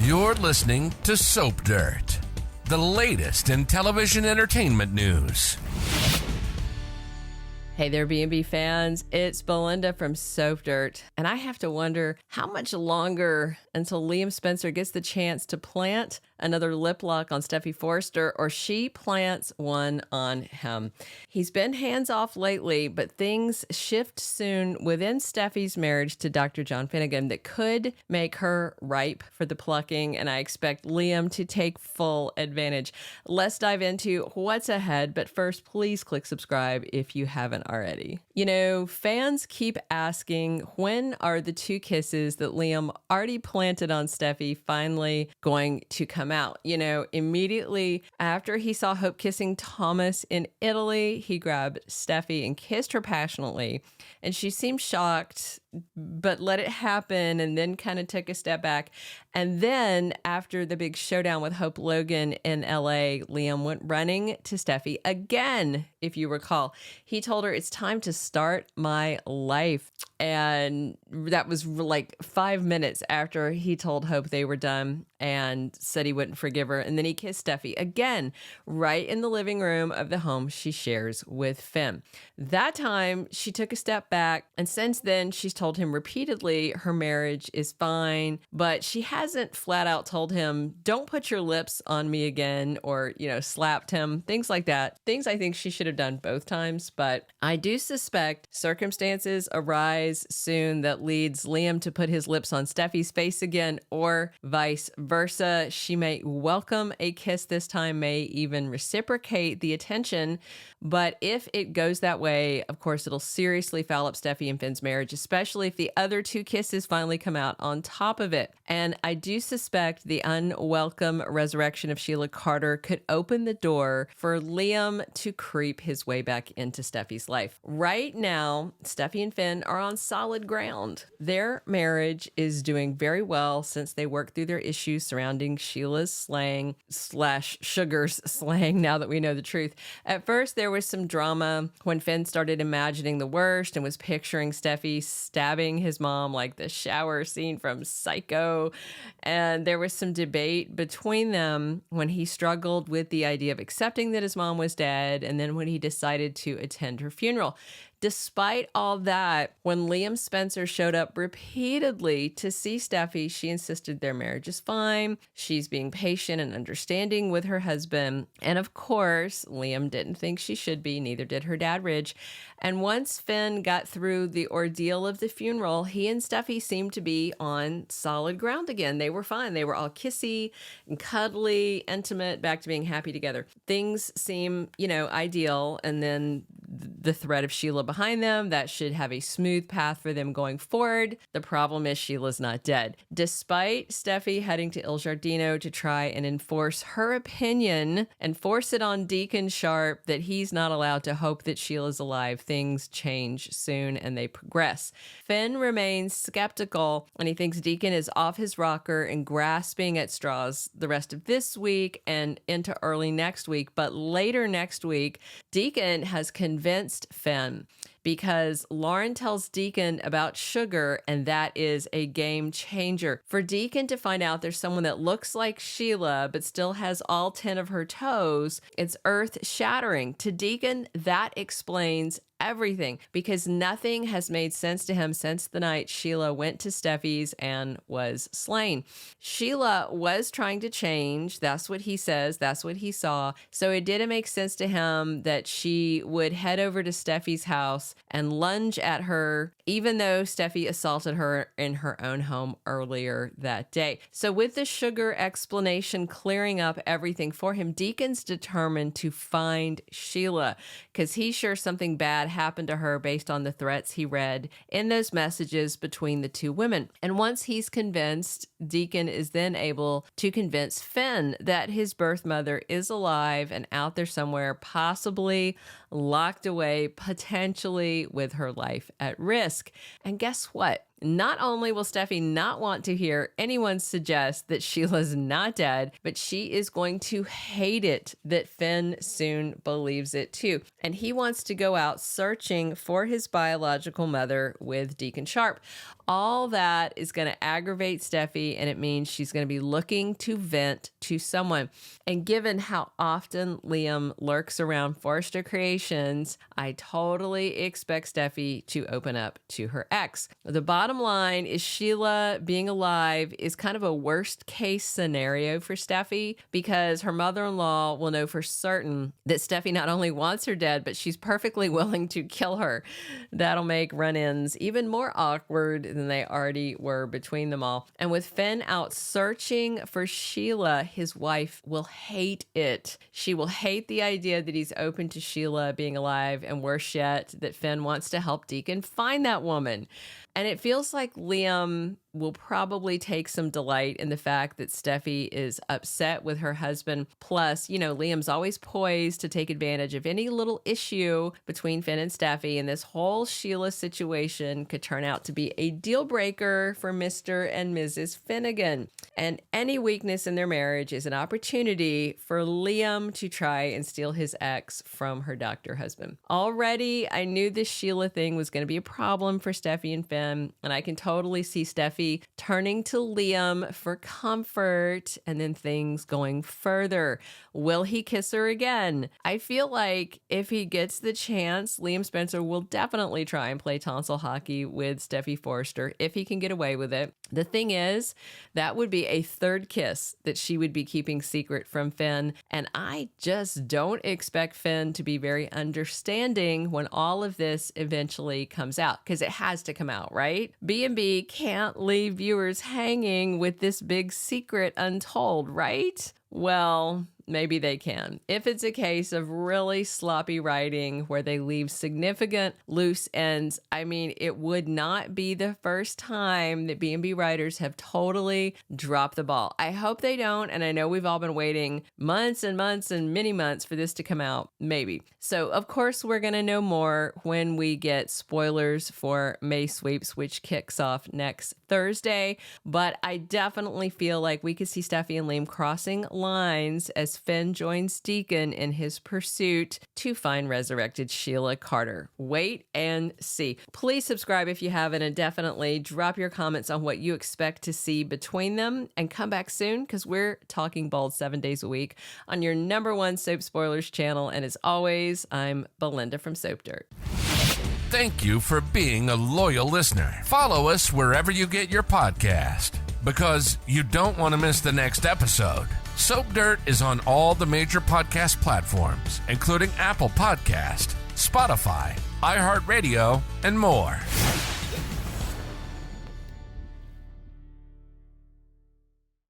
You're listening to Soap Dirt, the latest in television entertainment news. Hey there, B&B fans. It's Belinda from Soap Dirt, and I have to wonder how much longer until Liam Spencer gets the chance to plant another lip lock on Steffy Forrester, or she plants one on him. He's been hands-off lately, but things shift soon within Steffy's marriage to Dr. John Finnegan that could make her ripe for the plucking, and I expect Liam to take full advantage. Let's dive into what's ahead, but first, please click subscribe if you haven't already. You know, fans keep asking, when are the two kisses that Liam already planted on Steffy finally going to come out? You know, immediately after he saw Hope kissing Thomas in Italy, he grabbed Steffy and kissed her passionately, and she seemed shocked, but let it happen and then kind of took a step back. And then after the big showdown with Hope Logan in LA, Liam went running to Steffy again, if you recall. He told her, "It's time to start my life." And that was like 5 minutes after he told Hope they were done and said he wouldn't forgive her. And then he kissed Steffy again, right in the living room of the home she shares with Finn. That time, she took a step back. And since then, she's told him repeatedly her marriage is fine, but she hasn't flat out told him, "Don't put your lips on me again," or, you know, slapped him, things like that. Things I think she should have done both times. But I do suspect circumstances arise soon that leads Liam to put his lips on Steffy's face again, or vice versa. She may welcome a kiss this time, may even reciprocate the attention. But if it goes that way, of course, it'll seriously foul up Steffy and Finn's marriage, especially if the other two kisses finally come out on top of it. And I do suspect the unwelcome resurrection of Sheila Carter could open the door for Liam to creep his way back into Steffy's life. Right now, Steffy and Finn are on solid ground. Their marriage is doing very well since they worked through their issues surrounding Sheila's slang / Sugar's slang, now that we know the truth. At first, there was some drama when Finn started imagining the worst and was picturing Steffy stabbing his mom like the shower scene from Psycho. And there was some debate between them when he struggled with the idea of accepting that his mom was dead, and then when he decided to attend her funeral. Despite all that, when Liam Spencer showed up repeatedly to see Steffy, she insisted their marriage is fine. She's being patient and understanding with her husband. And of course, Liam didn't think she should be, neither did her dad, Ridge. And once Finn got through the ordeal of the funeral, he and Steffy seemed to be on solid ground again. They were fine. They were all kissy and cuddly, intimate, back to being happy together. Things seem, you know, ideal. And then the threat of Sheila behind them, that should have a smooth path for them going forward. The problem is Sheila's not dead. Despite Steffy heading to Il Giardino to try and enforce her opinion and force it on Deacon Sharpe that he's not allowed to hope that Sheila's alive, things change soon and they progress. Finn remains skeptical and he thinks Deacon is off his rocker and grasping at straws the rest of this week and into early next week. But later next week, Deacon has convinced Finn, because Lauren tells Deacon about Sugar, and that is a game changer. For Deacon to find out there's someone that looks like Sheila but still has all 10 of her toes, it's earth-shattering. To Deacon, that explains everything, because nothing has made sense to him since the night Sheila went to Steffy's and was slain. Sheila was trying to change. That's what he says. That's what he saw. So it didn't make sense to him that she would head over to Steffy's house and lunge at her, even though Steffy assaulted her in her own home earlier that day. So with the Sugar explanation clearing up everything for him, Deacon's determined to find Sheila, because he's sure something bad happened to her based on the threats he read in those messages between the two women. And once he's convinced, Deacon is then able to convince Finn that his birth mother is alive and out there somewhere, possibly locked away, potentially with her life at risk. And guess what? Not only will Steffy not want to hear anyone suggest that Sheila's not dead, but she is going to hate it that Finn soon believes it too. And he wants to go out searching for his biological mother with Deacon Sharpe. All that is going to aggravate Steffy, and it means she's going to be looking to vent to someone. And given how often Liam lurks around Forrester Creations, I totally expect Steffy to open up to her ex. The bottom line is Sheila being alive is kind of a worst case scenario for Steffy, because her mother-in-law will know for certain that Steffy not only wants her dead, but she's perfectly willing to kill her. That'll make run-ins even more awkward than they already were between them all. And with Finn out searching for Sheila, his wife will hate it. She will hate the idea that he's open to Sheila being alive, and worse yet, that Finn wants to help Deacon find that woman. And it feels like Liam will probably take some delight in the fact that Steffy is upset with her husband. Plus, Liam's always poised to take advantage of any little issue between Finn and Steffy, and this whole Sheila situation could turn out to be a deal breaker for Mr. and Mrs. Finnegan. And any weakness in their marriage is an opportunity for Liam to try and steal his ex from her doctor husband. Already, I knew this Sheila thing was going to be a problem for Steffy and Finn, and I can totally see Steffy turning to Liam for comfort, and then things going further. Will he kiss her again? I feel like if he gets the chance, Liam Spencer will definitely try and play tonsil hockey with Steffy Forrester if he can get away with it. The thing is, that would be a third kiss that she would be keeping secret from Finn, and I just don't expect Finn to be very understanding when all of this eventually comes out, because it has to come out, right? B&B can't leave viewers hanging with this big secret untold, right? Well, maybe they can. If it's a case of really sloppy writing where they leave significant loose ends, I mean, it would not be the first time that B&B writers have totally dropped the ball. I hope they don't, and I know we've all been waiting months and months and many months for this to come out, maybe. So, of course, we're going to know more when we get spoilers for May Sweeps, which kicks off next Thursday, but I definitely feel like we could see Steffy and Liam crossing lines as Finn joins Deacon in his pursuit to find resurrected Sheila Carter. Wait and see. Please subscribe if you haven't, and definitely drop your comments on what you expect to see between them, and come back soon, because we're talking bold 7 days a week on your #1 Soap Spoilers channel. And as always, I'm Belinda from Soap Dirt. Thank you for being a loyal listener. Follow us wherever you get your podcast, because you don't want to miss the next episode. Soap Dirt is on all the major podcast platforms, including Apple Podcast, Spotify, iHeartRadio, and more.